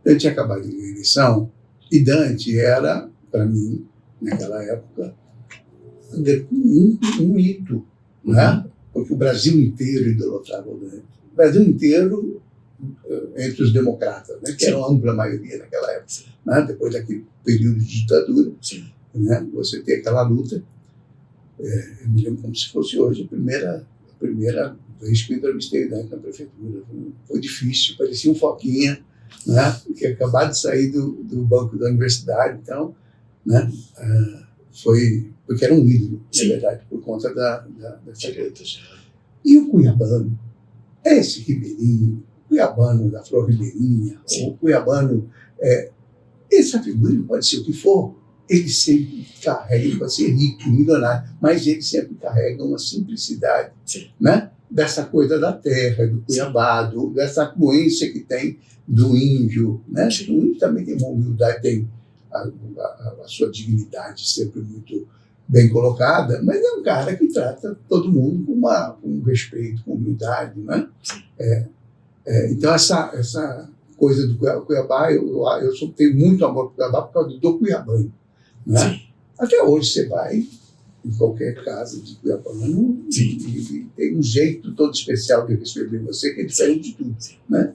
Eu tinha acabado de ganhar a eleição e Dante era, para mim, naquela época, um mito, né? Porque o Brasil inteiro idolatrava o Dante. O Brasil inteiro, entre os democratas, né? Que era uma ampla maioria naquela época. Né? Depois daquele período de ditadura, né? Você tem aquela luta. Eu me lembro como se fosse hoje, a primeira vez que eu entrevistei o Dante na prefeitura. Foi difícil, parecia um foquinha, né? Que acabado de sair do banco da universidade. Então, né? Foi porque era um ídolo, na verdade, por conta dessa luta. E o cuiabano, esse ribeirinho, o cuiabano da Flor Ribeirinha, o cuiabano, essa figura pode ser o que for, ele sempre carrega, ele pode ser rico, milionário, mas ele sempre carrega uma simplicidade, né? Dessa coisa da terra, do cuiabá, dessa afluência que tem do índio, né? O índio também tem uma humildade, tem a sua dignidade sempre muito bem colocada, mas é um cara que trata todo mundo com respeito, com humildade, né? Então essa coisa do Cuiabá, eu tenho muito amor por Cuiabá por causa do cuiabano, né? Até hoje você vai em qualquer casa de cuiabano e tem um jeito todo especial de receber você que é diferente de tudo, né?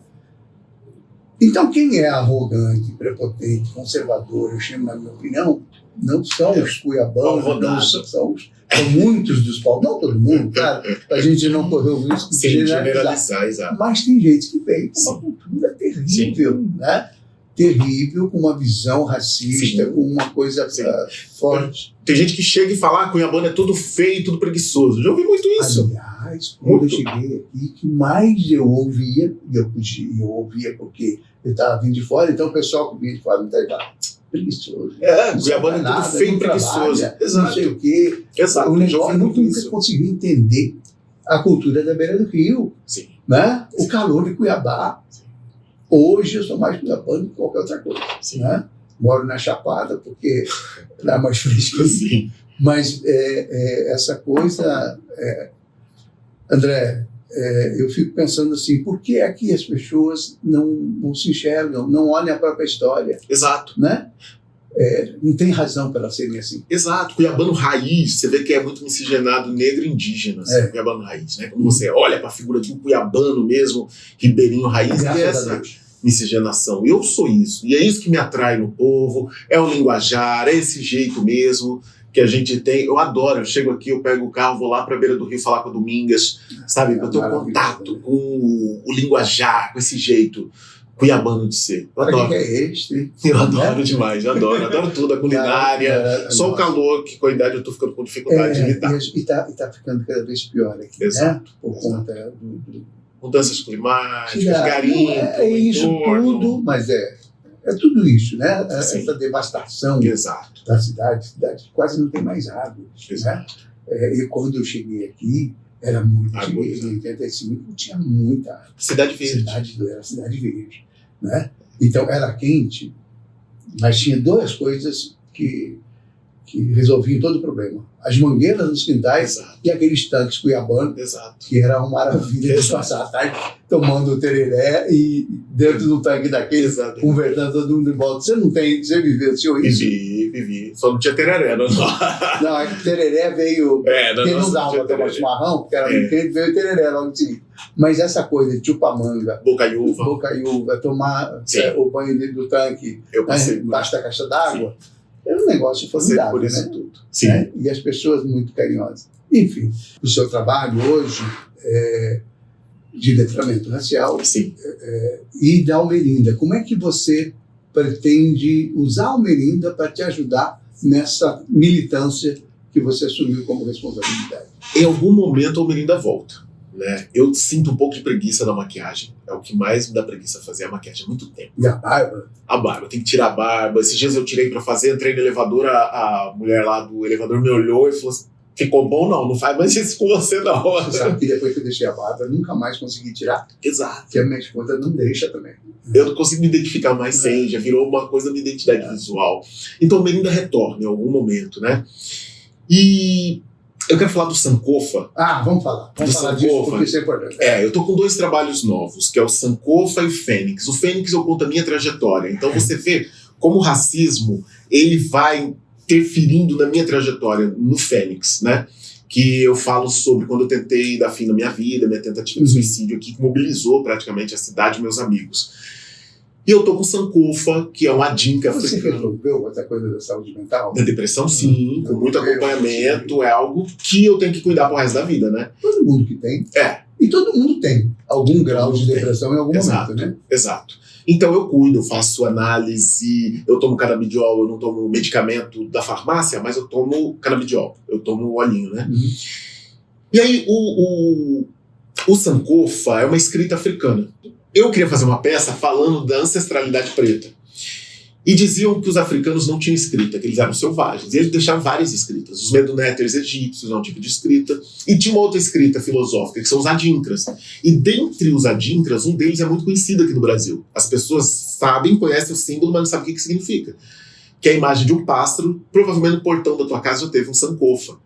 Então quem é arrogante, prepotente, conservador, eu chamo, na minha opinião, não são os cuiabanos, não são muitos dos povos, não todo mundo, claro, para a gente não correr o risco de generalizar, exato. Mas tem gente que vem com uma cultura terrível, né? Terrível, com uma visão racista, com uma coisa forte. Tem gente que chega e fala, cuiabano é tudo feio, tudo preguiçoso. Já ouvi muito isso. Aliás, quando eu cheguei aqui, que mais eu ouvia, eu ouvia porque eu estava vindo de fora, então o pessoal que vinha de fora não estava preguiçoso. Cuiabano é tudo feio e preguiçoso. Exato. Não sei o quê. Exato. O negócio nunca conseguiu entender a cultura da beira do rio. Sim. Né? O calor de Cuiabá. Sim. Hoje eu sou mais cuiabano que qualquer outra coisa. Sim. Né? Moro na Chapada, porque lá é mais fresco. Sim. Mas essa coisa... André, eu fico pensando assim, por que é que as pessoas não se enxergam, não olham a própria história? Exato. Né? Não tem razão para elas serem assim. Exato. Cuiabano raiz, você vê que é muito miscigenado negro e indígena, assim, Cuiabano raiz, né? Quando você olha para a figura de um cuiabano mesmo, ribeirinho raiz, é essa miscigenação. Eu sou isso. E é isso que me atrai no povo, é o linguajar, é esse jeito mesmo que a gente tem. Eu adoro, eu chego aqui, eu pego o carro, vou lá para a beira do rio falar com a Domingas, sabe? Eu tenho contato com o linguajar, com esse jeito cuiabano de ser. Eu adoro. Eu adoro demais, eu adoro tudo, a culinária, só o calor, que com a idade eu tô ficando com dificuldade de lidar. E tá ficando cada vez pior aqui, né? Por conta mudanças climáticas, garimpo, isso tudo, mas é tudo isso, né? Essa devastação da cidade, quase não tem mais água, né? E quando eu cheguei aqui, era muito, em 85 tinha muita água. Cidade verde. Era cidade verde, né? Então era quente, mas tinha duas coisas que resolviam todo o problema. As mangueiras nos quintais e aqueles tanques cuiabanos, que era uma maravilha de passar a tarde tomando tereré e dentro do tanque daquele, conversando todo mundo de volta. Você viveu isso? Vivi. Só não tinha tereré, não. Não, tereré veio... Porque não dava para tomar chimarrão, porque era muito quente, veio tereré logo de seguida. Mas essa coisa de chupamanga, bocaiúva, tomar o banho dentro do tanque, embaixo da caixa d'água, era um negócio formidável, né? Tudo. Sim. Né? E as pessoas muito carinhosas. Enfim, o seu trabalho hoje de letramento racial e da Almerinda. Como é que você pretende usar a Almerinda para te ajudar nessa militância que você assumiu como responsabilidade? Em algum momento a Almerinda volta. Né? Eu sinto um pouco de preguiça da maquiagem. É o que mais me dá preguiça fazer a maquiagem há muito tempo. E a barba? A barba, tem que tirar a barba. Esses dias eu tirei pra fazer, entrei no elevador, a mulher lá do elevador me olhou e falou assim, ficou bom? Não faz mais isso com você não. Você sabe que depois que eu deixei a barba, eu nunca mais consegui tirar. Exato. Que a minha esposa não deixa também. Eu não consigo me identificar mais sem, já virou uma coisa da minha identidade visual. Então a Almerinda retorna em algum momento, né? E... eu quero falar do Sankofa. Vamos falar disso, porque isso é importante. Eu tô com 2 trabalhos novos, que é o Sankofa e o Fênix. O Fênix eu conto a minha trajetória. Então você vê como o racismo, ele vai interferindo na minha trajetória no Fênix, né? Que eu falo sobre quando eu tentei dar fim na minha vida, minha tentativa de suicídio aqui, que mobilizou praticamente a cidade e meus amigos. E eu tô com Sankofa, que é uma dinca africana. Você resolveu essa coisa da saúde mental? Da depressão, sim, com muito acompanhamento. É algo que eu tenho que cuidar pro resto da vida, né? Todo mundo que tem. E todo mundo tem algum grau de depressão em algum momento, né? Exato. Então eu cuido, eu faço análise, eu tomo canabidiol, eu não tomo medicamento da farmácia, mas eu tomo canabidiol, eu tomo o olhinho, né? E aí o Sankofa é uma escrita africana. Eu queria fazer uma peça falando da ancestralidade preta. E diziam que os africanos não tinham escrita, que eles eram selvagens. E eles deixaram várias escritas. Os medunéteres egípcios é um tipo de escrita. E tinha uma outra escrita filosófica, que são os adinkras. E dentre os adinkras, um deles é muito conhecido aqui no Brasil. As pessoas sabem, conhecem o símbolo, mas não sabem o que significa. que é a imagem de um pássaro, provavelmente no portão da tua casa já teve um sankofa.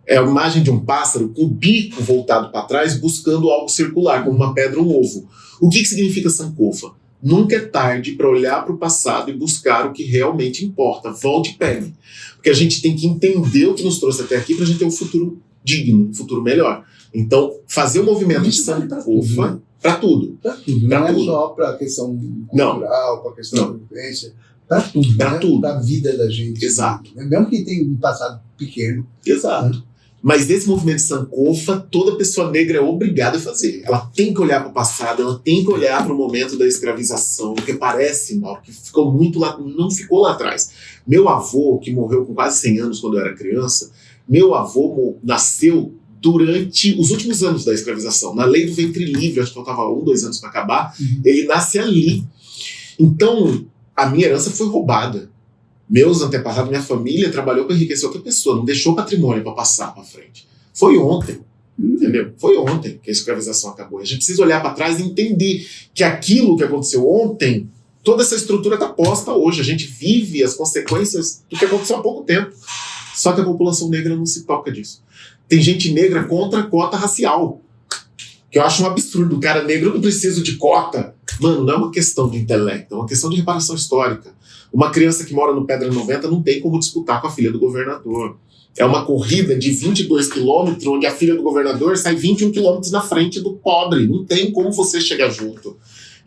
É a imagem de um pássaro com o bico voltado para trás, buscando algo circular, como uma pedra ou um ovo. O que significa sankofa? Nunca é tarde para olhar para o passado e buscar o que realmente importa. Volte e pegue. Porque a gente tem que entender o que nos trouxe até aqui para a gente ter um futuro digno, um futuro melhor. Então, fazer o movimento de sankofa para tudo. Para tudo. Não é só para a questão cultural, para a questão da vivência. Para tudo. Para tudo. Para a vida da gente. Exato. Mesmo que tenha um passado pequeno. Exato. Mas esse movimento de sankofa, toda pessoa negra é obrigada a fazer. Ela tem que olhar para o passado, ela tem que olhar para o momento da escravização, porque parece, Mauro, que ficou muito lá, não ficou lá atrás. Meu avô, que morreu com quase 100 anos quando eu era criança, meu avô nasceu durante os últimos anos da escravização. Na lei do ventre livre, acho que faltava 1, 2 anos para acabar, ele nasce ali. Então, a minha herança foi roubada. Meus antepassados, minha família trabalhou para enriquecer outra pessoa, não deixou patrimônio para passar para frente. Foi ontem, entendeu? Foi ontem que a escravização acabou. A gente precisa olhar para trás e entender que aquilo que aconteceu ontem, toda essa estrutura está posta hoje. A gente vive as consequências do que aconteceu há pouco tempo. Só que a população negra não se toca disso. Tem gente negra contra a cota racial, que eu acho um absurdo. O cara negro não precisa de cota. Mano, não é uma questão de intelecto, é uma questão de reparação histórica. Uma criança que mora no Pedra 90 não tem como disputar com a filha do governador. É uma corrida de 22 quilômetros, onde a filha do governador sai 21 quilômetros na frente do pobre. Não tem como você chegar junto.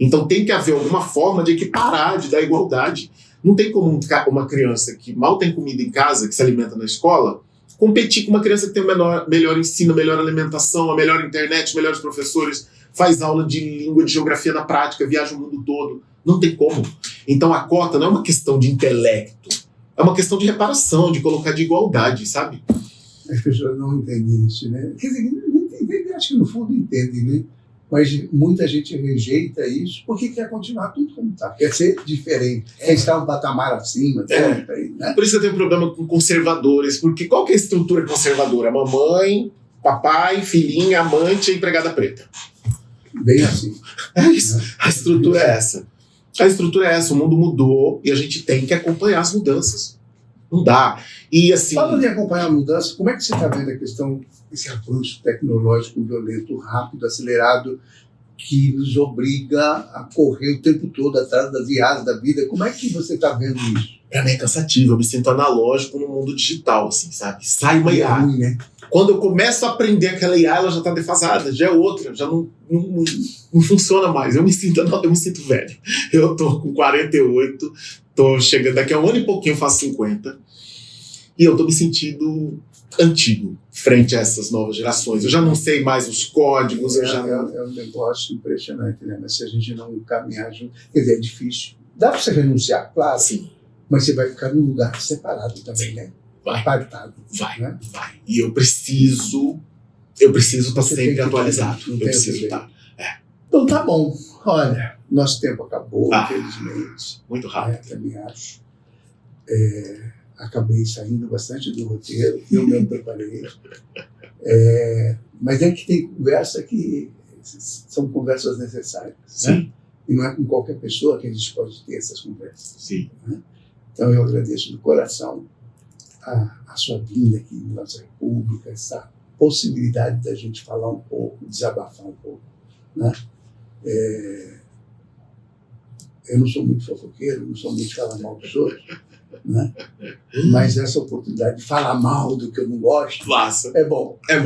Então tem que haver alguma forma de equiparar, de dar igualdade. Não tem como uma criança que mal tem comida em casa, que se alimenta na escola, competir com uma criança que tem o melhor ensino, a melhor alimentação, a melhor internet, os melhores professores, faz aula de língua, de geografia na prática, viaja o mundo todo. Não tem como. Então a cota não é uma questão de intelecto, é uma questão de reparação, de colocar de igualdade, sabe? As pessoas não entendem isso, né? Quer dizer, não entendem, acho que no fundo entendem, né? Mas muita gente rejeita isso porque quer continuar tudo como está, quer ser diferente, quer estar um patamar acima. Né? Por isso que eu tenho problema com conservadores, porque qual que é a estrutura conservadora? Mamãe, papai, filhinha, amante e empregada preta. Bem assim. É isso. A estrutura é essa. A estrutura é essa. O mundo mudou e a gente tem que acompanhar as mudanças. Não dá. E assim... Falando de acompanhar a mudança, como é que você está vendo a questão desse avanço tecnológico violento, rápido, acelerado, que nos obriga a correr o tempo todo atrás das IAs da vida? Como é que você está vendo isso? Pra mim é cansativo. Eu me sinto analógico no mundo digital, assim, sabe? Sai uma IA. Ruim, né? Quando eu começo a aprender aquela IA, ela já está defasada, já é outra, já não funciona mais. Eu me sinto velho. Eu tô com 48, tô chegando daqui a um ano e pouquinho, eu faço 50. E eu tô me sentindo antigo frente a essas novas gerações. Eu já não sei mais os códigos. É um negócio impressionante, né? Mas se a gente não caminhar junto... Quer dizer, é difícil. Dá para você renunciar, claro. Sim. Mas você vai ficar num lugar separado também, né? Vai. Apartado. Vai, né? vai. E eu preciso estar sempre atualizado. Eu preciso estar. Então tá bom. Olha, nosso tempo acabou, infelizmente. Muito rápido. Também acho. Acabei saindo bastante do roteiro, eu mesmo preparei. Mas é que tem conversa que são conversas necessárias. Né? E não é com qualquer pessoa que a gente pode ter essas conversas. Sim. Né? Então eu agradeço do coração a sua vinda aqui na nossa República, essa possibilidade da gente falar um pouco, desabafar um pouco. Né? Eu não sou muito fofoqueiro, não sou muito de falar mal dos outros, né? Mas essa oportunidade de falar mal do que eu não gosto é bom. É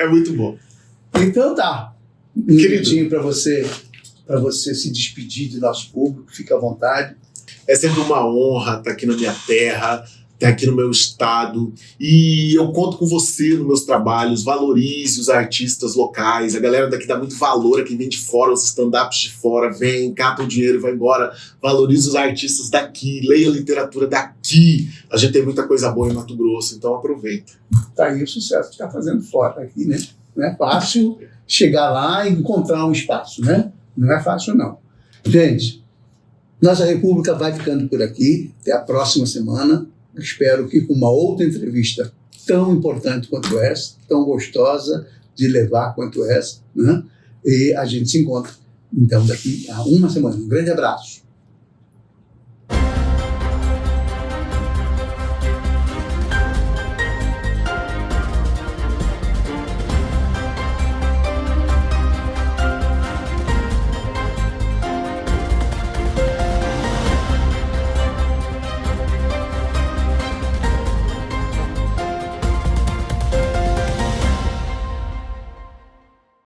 muito bom. Então tá. Um minutinho para você se despedir do nosso público, fica à vontade. É sempre uma honra estar aqui na minha terra, estar aqui no meu estado, e eu conto com você nos meus trabalhos. Valorize os artistas locais, a galera daqui dá muito valor a quem vem de fora, os stand-ups de fora, vem, cata o dinheiro e vai embora. Valorize os artistas daqui, leia a literatura daqui. A gente tem muita coisa boa em Mato Grosso, então aproveita. Tá aí o sucesso que está fazendo fora aqui, né? Não é fácil chegar lá e encontrar um espaço, né? Não é fácil, não. Gente, nossa República vai ficando por aqui. Até a próxima semana. Espero que com uma outra entrevista tão importante quanto essa, tão gostosa de levar quanto essa, né? E a gente se encontra, então, daqui a uma semana. Um grande abraço.